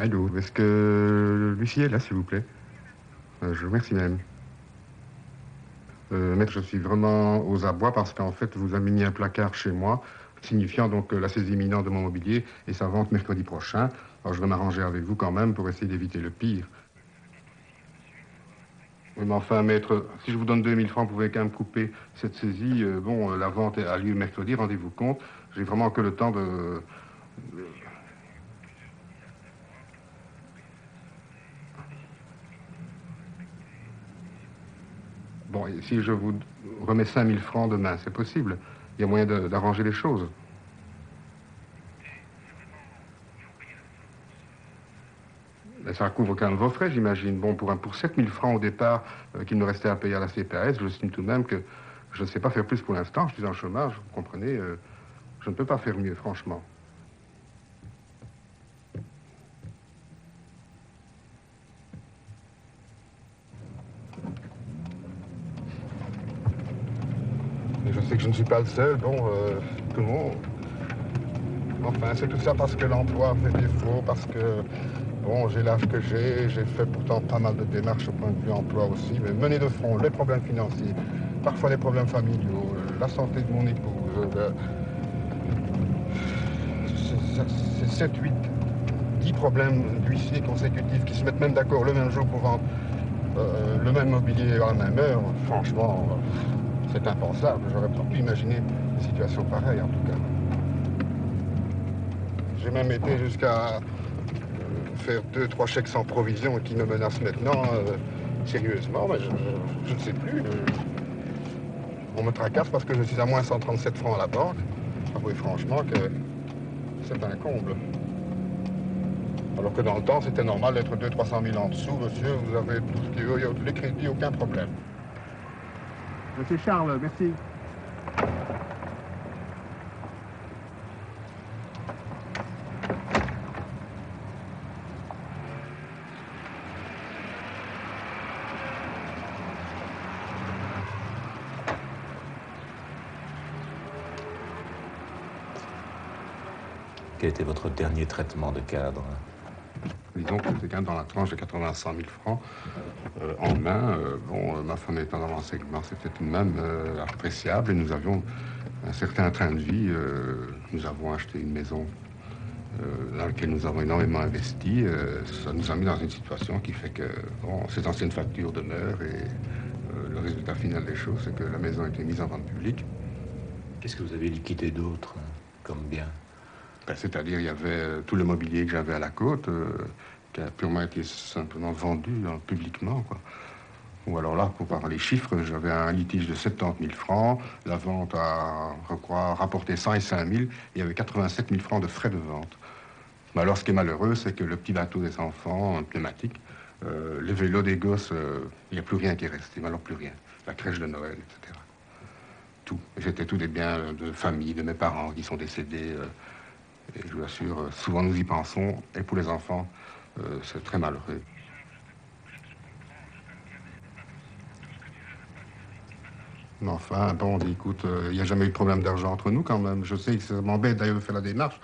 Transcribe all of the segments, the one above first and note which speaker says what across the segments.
Speaker 1: Allô, est-ce que l'huissier est là, s'il vous plaît? Je vous remercie même. Maître, je suis vraiment aux abois parce qu'en fait, vous avez mis un placard chez moi, signifiant donc la saisie imminente de mon mobilier et sa vente mercredi prochain. Alors, je vais m'arranger avec vous quand même pour essayer d'éviter le pire. Oui, mais enfin, maître, si je vous donne 2000 francs, vous pouvez quand même couper cette saisie. La vente a lieu mercredi, rendez-vous compte. J'ai vraiment que le temps de... Bon, et si je vous remets 5000 francs demain, c'est possible. Il y a moyen d'arranger les choses. Mais ça couvre quand même vos frais, j'imagine. Bon, pour 7000 francs au départ qu'il me restait à payer à la CPAS, je estime tout de même que je ne sais pas faire plus pour l'instant. Je suis en chômage, vous comprenez. Je ne peux pas faire mieux, franchement. Et je sais que je ne suis pas le seul. Tout le monde. Enfin, c'est tout ça parce que l'emploi fait défaut, parce que, j'ai l'âge que j'ai fait pourtant pas mal de démarches au point de vue emploi aussi, mais mener de front les problèmes financiers, parfois les problèmes familiaux, la santé de mon épouse, c'est 7, 8, 10 problèmes d'huissiers consécutifs qui se mettent même d'accord le même jour pour vendre le même mobilier à la même heure. Franchement, c'est impensable. J'aurais pas pu imaginer une situation pareille, en tout cas. J'ai même été jusqu'à faire 2, 3 chèques sans provision qui me menacent maintenant sérieusement, mais je ne sais plus. On me tracasse parce que je suis à moins 137 francs à la banque. Avouez franchement que c'est un comble. Alors que dans le temps, c'était normal d'être 200 000, 300 000 en dessous, monsieur. Vous avez tout ce qui veut, les crédits, aucun problème. Monsieur Charles, merci.
Speaker 2: Quel était votre dernier traitement de cadre?
Speaker 1: Disons que c'était quand même dans la tranche de 80 à 100 000 francs en main. Ma femme étant dans l'enseignement, c'était tout de même appréciable et nous avions un certain train de vie. Nous avons acheté une maison dans laquelle nous avons énormément investi. Ça nous a mis dans une situation qui fait que ces anciennes factures demeurent et le résultat final des choses, c'est que la maison a été mise en vente publique.
Speaker 2: Qu'est-ce que vous avez liquidé d'autre comme bien?
Speaker 1: C'est-à-dire, il y avait tout le mobilier que j'avais à la côte, qui a purement été simplement vendu publiquement, quoi. Ou alors là, pour voir les chiffres, j'avais un litige de 70 000 francs. La vente a, je crois, rapporté 105 000. Il y avait 87 000 francs de frais de vente. Mais alors, ce qui est malheureux, c'est que le petit bateau des enfants, un pneumatique, les vélos des gosses, il n'y a plus rien qui est resté. Mais alors, plus rien. La crèche de Noël, etc. Tout. C'était tous des biens de famille, de mes parents qui sont décédés. Et je vous assure, souvent nous y pensons. Et pour les enfants, c'est très malheureux. Mais enfin, écoute, il n'y a jamais eu de problème d'argent entre nous quand même. Je sais que ça m'embête d'ailleurs de faire la démarche.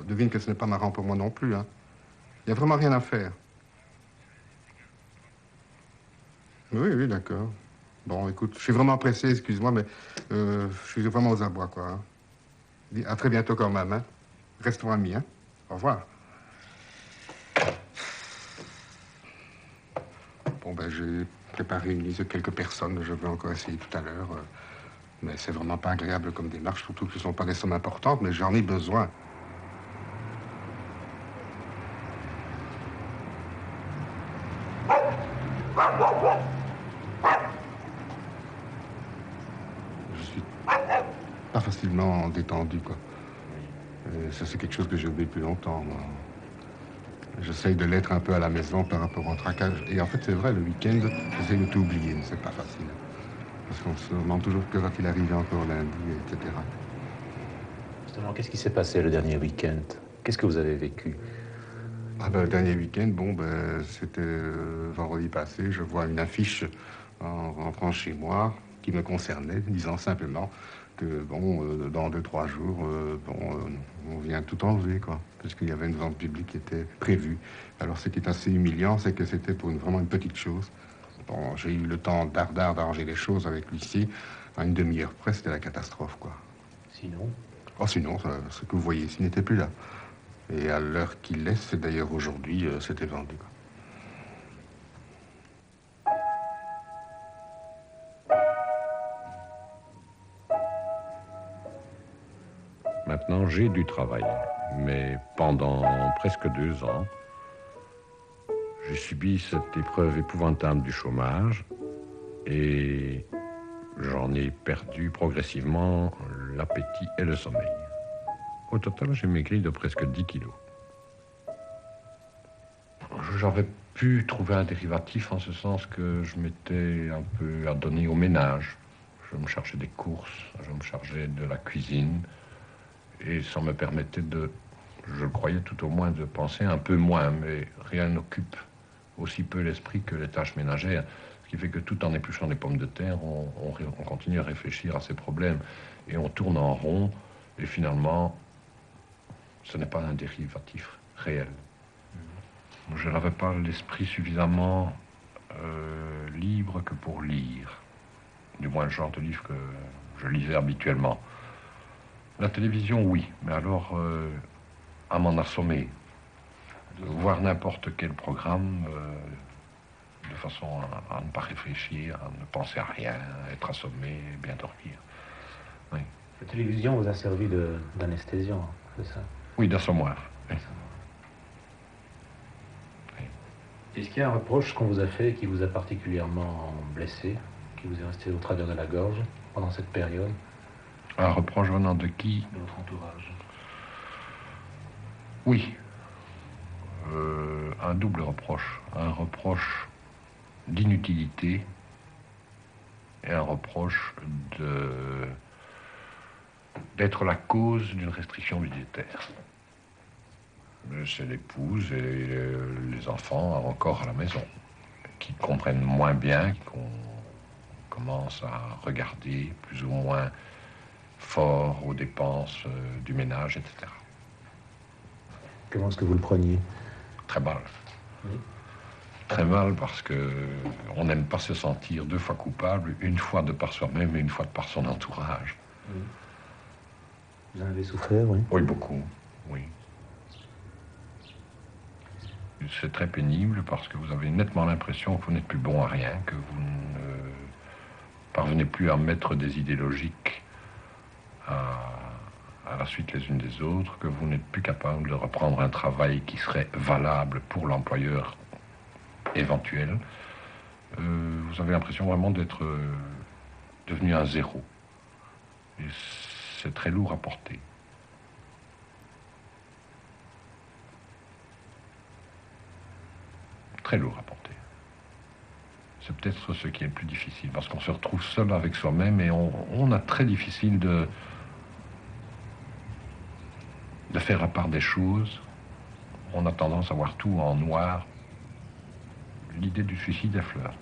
Speaker 1: Devine que ce n'est pas marrant pour moi non plus, hein. Il n'y a vraiment rien à faire. Oui, oui, d'accord. Bon, écoute, je suis vraiment pressé, excuse-moi, mais je suis vraiment aux abois, quoi, hein. À très bientôt quand même, hein. Restons amis, hein. Au revoir. J'ai préparé une liste de quelques personnes. Je vais encore essayer tout à l'heure. Mais c'est vraiment pas agréable comme démarche, surtout que ce ne sont pas des sommes importantes, mais j'en ai besoin. Je suis pas facilement détendu, quoi. Ça, c'est quelque chose que j'ai oublié depuis longtemps, moi. J'essaye de l'être un peu à la maison par rapport au traquage. Et en fait, c'est vrai, le week-end, j'essaye de tout oublier, mais c'est pas facile. Parce qu'on se demande toujours que va-t-il arriver encore lundi, etc.
Speaker 2: Justement, qu'est-ce qui s'est passé le dernier week-end? Qu'est-ce que vous avez vécu?
Speaker 1: Le dernier week-end, c'était vendredi passé. Je vois une affiche en rentrant chez moi qui me concernait, disant simplement que, bon, dans 2-3 jours, on vient tout enlever, quoi. Parce qu'il y avait une vente publique qui était prévue. Alors, ce qui est assez humiliant, c'est que c'était pour vraiment une petite chose. Bon, j'ai eu le temps d'arranger les choses avec l'huissier. À une demi-heure près, c'était la catastrophe, quoi.
Speaker 2: Sinon?
Speaker 1: Oh, sinon, ce que vous voyez ici n'était plus là. Et à l'heure qu'il est, c'est d'ailleurs aujourd'hui, c'était vendu, quoi.
Speaker 3: Maintenant, j'ai du travail, mais pendant presque 2 ans, j'ai subi cette épreuve épouvantable du chômage et j'en ai perdu progressivement l'appétit et le sommeil. Au total, j'ai maigri de presque 10 kilos. J'avais pu trouver un dérivatif en ce sens que je m'étais un peu adonné au ménage. Je me chargeais des courses, je me chargeais de la cuisine. Et ça me permettait de, je le croyais tout au moins, de penser un peu moins, mais rien n'occupe aussi peu l'esprit que les tâches ménagères. Ce qui fait que tout en épluchant des pommes de terre, on continue à réfléchir à ces problèmes et on tourne en rond. Et finalement, ce n'est pas un dérivatif réel. Je n'avais pas l'esprit suffisamment libre que pour lire. Du moins le genre de livre que je lisais habituellement. La télévision, oui, mais alors à m'en assommer. Voir n'importe quel programme de façon à ne pas réfléchir, à ne penser à rien, à être assommé, bien dormir. Oui.
Speaker 2: La télévision vous a servi d'anesthésiant, c'est ça?
Speaker 3: Oui, d'assommoir. Oui.
Speaker 2: Oui. Est-ce qu'il y a un reproche qu'on vous a fait qui vous a particulièrement blessé, qui vous est resté au travers de la gorge pendant cette période?
Speaker 3: Un reproche venant de qui?
Speaker 2: De votre entourage.
Speaker 3: Oui. Un double reproche. Un reproche d'inutilité et un reproche d'être la cause d'une restriction budgétaire. C'est l'épouse et les enfants encore à la maison qui comprennent moins bien qu'on commence à regarder plus ou moins fort aux dépenses du ménage, etc.
Speaker 2: Comment est-ce que vous le preniez?
Speaker 3: Très mal.
Speaker 2: Oui.
Speaker 3: Très mal parce qu'on n'aime pas se sentir 2 fois coupable, une fois de par soi-même et une fois de par son entourage.
Speaker 2: Oui. Vous en avez souffert, oui?
Speaker 3: Oui, beaucoup, oui. C'est très pénible parce que vous avez nettement l'impression que vous n'êtes plus bon à rien, que vous ne parvenez plus à mettre des idées logiques à la suite les unes des autres, que vous n'êtes plus capable de reprendre un travail qui serait valable pour l'employeur éventuel. Vous avez l'impression vraiment d'être devenu un zéro. Et c'est très lourd à porter. Très lourd à porter. C'est peut-être ce qui est le plus difficile, parce qu'on se retrouve seul avec soi-même et on a très difficile de faire à part des choses. On a tendance à voir tout en noir. L'idée du suicide effleure.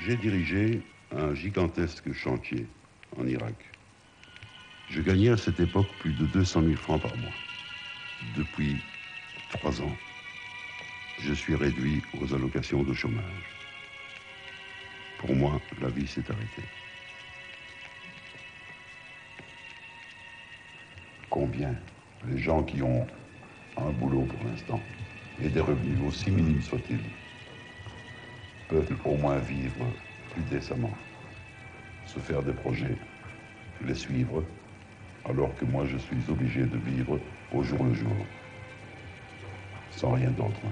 Speaker 4: J'ai dirigé un gigantesque chantier en Irak. Je gagnais à cette époque plus de 200 000 francs par mois. Depuis 3 ans, je suis réduit aux allocations de chômage. Pour moi, la vie s'est arrêtée. Combien les gens qui ont un boulot pour l'instant et des revenus aussi minimes soient-ils peuvent au moins vivre plus décemment, se faire des projets, les suivre, alors que moi je suis obligé de vivre au jour le jour, sans rien d'autre.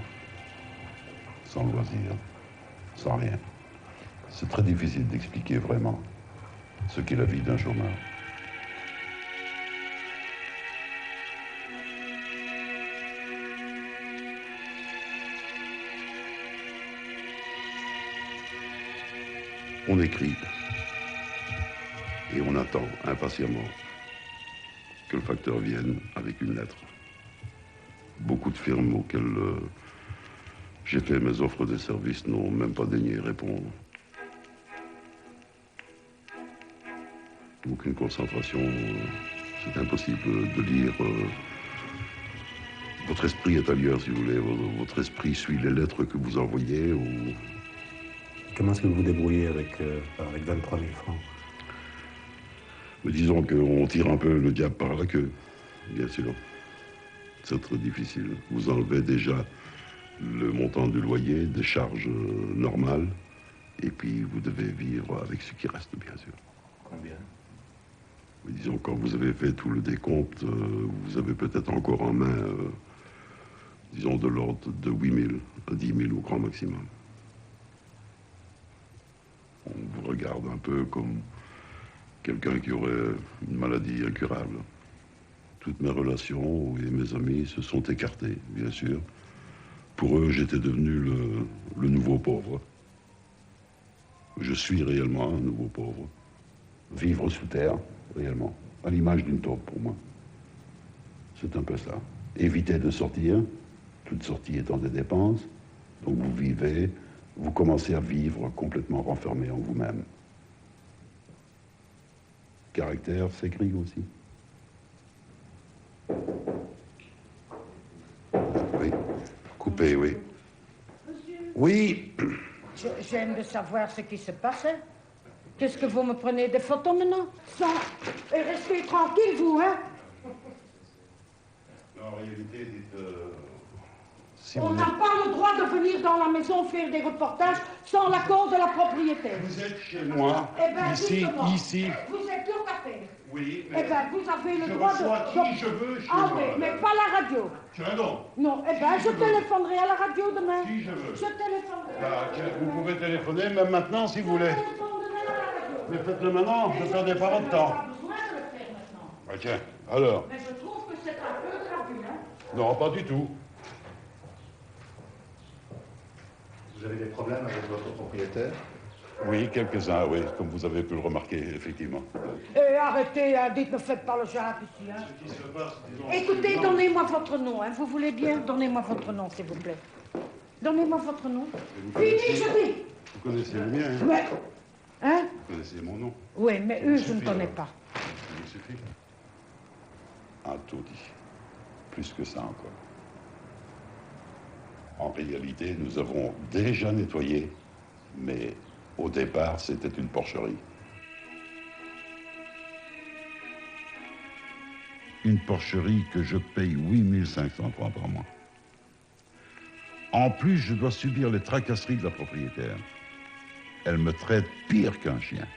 Speaker 4: sans loisir, sans rien. C'est très difficile d'expliquer vraiment ce qu'est la vie d'un chômeur. On écrit et on attend impatiemment que le facteur vienne avec une lettre. Beaucoup de firmes auxquelles j'ai fait mes offres de services n'ont même pas daigné répondre. Aucune concentration, c'est impossible de lire. Votre esprit est ailleurs, si vous voulez. Votre esprit suit les lettres que vous envoyez ou...
Speaker 5: Comment est-ce que vous vous débrouillez avec 23 000 francs?
Speaker 4: Mais disons qu'on tire un peu le diable par la queue, bien sûr. C'est très difficile. Vous enlevez déjà le montant du loyer, des charges normales, et puis vous devez vivre avec ce qui reste, bien sûr.
Speaker 2: Combien?
Speaker 4: Mais disons, quand vous avez fait tout le décompte, vous avez peut-être encore en main, disons, de l'ordre de 8 000 à 10 000 au grand maximum. On vous regarde un peu comme quelqu'un qui aurait une maladie incurable. Toutes mes relations et mes amis se sont écartés, bien sûr. Pour eux, j'étais devenu le nouveau pauvre. Je suis réellement un nouveau pauvre. Vivre sous terre, réellement, à l'image d'une taupe pour moi. C'est un peu ça. Éviter de sortir, toute sortie étant des dépenses. Donc vous vivez, vous commencez à vivre complètement renfermé en vous-même. Caractère s'écrit aussi. Oui, coupé, oui.
Speaker 6: Monsieur,
Speaker 4: Oui,
Speaker 6: j'aime de savoir ce qui se passe. Hein. Qu'est-ce que vous me prenez des photos maintenant? Et restez tranquille, vous, hein?
Speaker 4: en réalité, dites... si
Speaker 6: On
Speaker 4: vous
Speaker 6: n'a pas le droit de venir dans la maison faire des reportages sans l'accord de la propriétaire.
Speaker 4: Vous êtes chez moi,
Speaker 6: Eh ben, justement,
Speaker 4: ici.
Speaker 6: Vous êtes locataire.
Speaker 4: Oui,
Speaker 6: Eh ben, vous avez le
Speaker 4: je
Speaker 6: droit
Speaker 4: reçois
Speaker 6: de...
Speaker 4: qui je veux chez
Speaker 6: Ah
Speaker 4: moi.
Speaker 6: oui, mais pas la radio.
Speaker 4: Tiens donc.
Speaker 6: Non, eh ben,
Speaker 4: Qui
Speaker 6: je
Speaker 4: je veux.
Speaker 6: téléphonerai à la radio demain.
Speaker 4: Qui je veux.
Speaker 6: Je téléphonerai.
Speaker 4: Ah, tiens, vous pouvez téléphoner même maintenant si vous voulez.
Speaker 6: Je téléphonerai à la radio.
Speaker 4: Mais faites-le maintenant, ne perdez pas votre temps.
Speaker 6: Pas besoin de le faire maintenant.
Speaker 4: Ah, tiens, alors.
Speaker 6: Mais je trouve que c'est un peu grave, hein.
Speaker 4: Non, pas du tout.
Speaker 2: Vous avez des problèmes avec votre propriétaire?
Speaker 4: Oui, quelques-uns, oui, comme vous avez pu le remarquer, effectivement.
Speaker 6: Arrêtez, hein, dites, ne faites pas le genre ici. Hein.
Speaker 4: Ce qui se passe, disons...
Speaker 6: Écoutez, donnez-moi votre nom, hein. Vous voulez bien? Donnez-moi votre nom, s'il vous plaît. Donnez-moi votre nom. Fini, je dis.
Speaker 4: Vous connaissez le mien, hein?
Speaker 6: Ouais. Hein?
Speaker 4: Vous connaissez mon nom.
Speaker 6: Oui, mais eux, je ne connais pas.
Speaker 4: Ça vous suffit. Un taudis. Plus que ça encore. En réalité, nous avons déjà nettoyé, mais au départ, c'était une porcherie. Une porcherie que je paye 8 500 francs par mois. En plus, je dois subir les tracasseries de la propriétaire. Elle me traite pire qu'un chien.